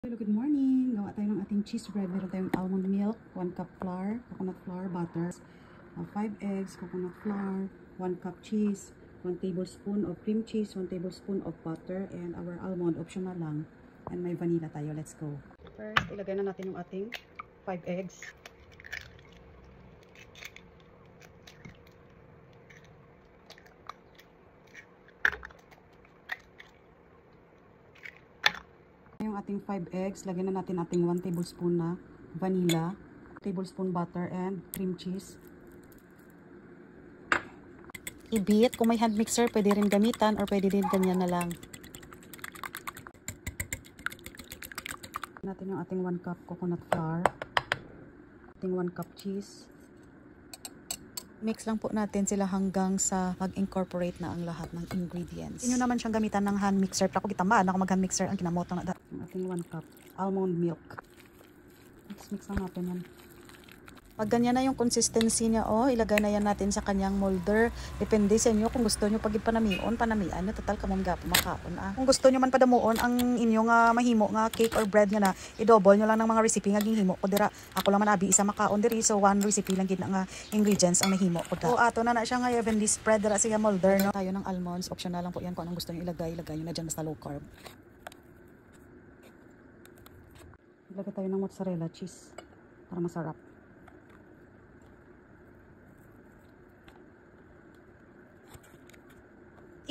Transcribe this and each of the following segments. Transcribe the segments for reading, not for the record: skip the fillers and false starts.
Hello, good morning. Gawa tayo ng ating cheese bread. Meron tayong almond milk, 1 cup flour, coconut flour, butter, 5 eggs, coconut flour, 1 cup cheese, 1 tablespoon of cream cheese, 1 tablespoon of butter, and our almond, optional lang. And may vanilla tayo. Let's go. First, ilagay na natin yung ating 5 eggs. Yung ating 5 eggs, lagyan na natin ating 1 tablespoon na vanilla, tablespoon butter, and cream cheese. I-beat. Kung may hand mixer, pwede rin gamitan or pwede din ganyan na lang. Natin yung ating 1 cup coconut flour, ating 1 cup cheese. Mix lang po natin sila hanggang sa mag-incorporate na ang lahat ng ingredients. Inyo naman siyang gamitan ng hand mixer. Pero ako kitamaan ako mag-hand mixer ang kinamotong na yung ating 1 cup almond milk. Mix lang natin yan. Pag ganyan na yung consistency niya, ilagay na yan natin sa kanyang molder. Depende sa inyo kung gusto nyo pag panamion, panamian na total kamong gapo makaon. Kung gusto nyo man padamuon ang inyong mahimo nga cake or bread nga na, i-double nyo lang ng mga recipe nga ginhimo ko dira. Ako lang man abi isa makaon diri, so 1 recipe lang gid nga ingredients ang nahimo ko da. So ato na siya nga evenly spread dira sa molder, no. Tayo ng almonds, optional lang po yan kung anong gusto nyo ilagay nyo na diyan basta low carb. Ilagay tayo ng mozzarella cheese para masarap.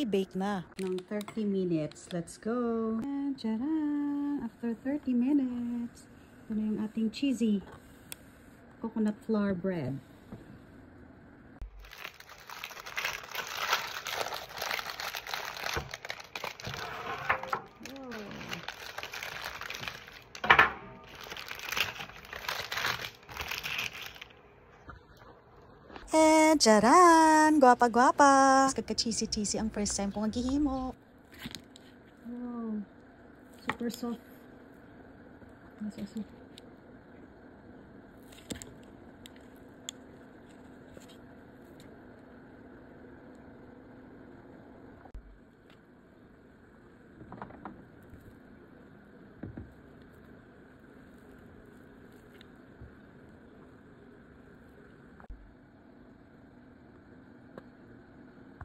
I-bake na ng 30 minutes. Let's go! And tcharan! After 30 minutes, ito na yung ating cheesy coconut flour bread. And tcharan! Gwapa-gwapa! Kagka-cheesy-cheesy ang first time kong naghihimo. Wow! Super soft.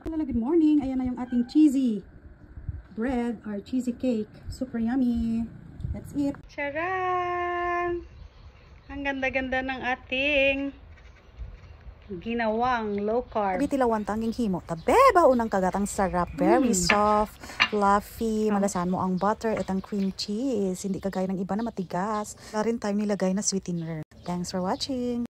Hello, good morning. Ayan na yung ating cheesy bread or cheesy cake. Super yummy. That's it. Charan! Ang ganda-ganda ng ating ginawang low carb. Bitilawan tanging himo. Tabeba unang kagatang sarap. Very soft, fluffy. Malasahan mo ang butter at ang cream cheese. Hindi kagaya ng iba na matigas. Wala rin tayo nilagay na sweetener. Thanks for watching.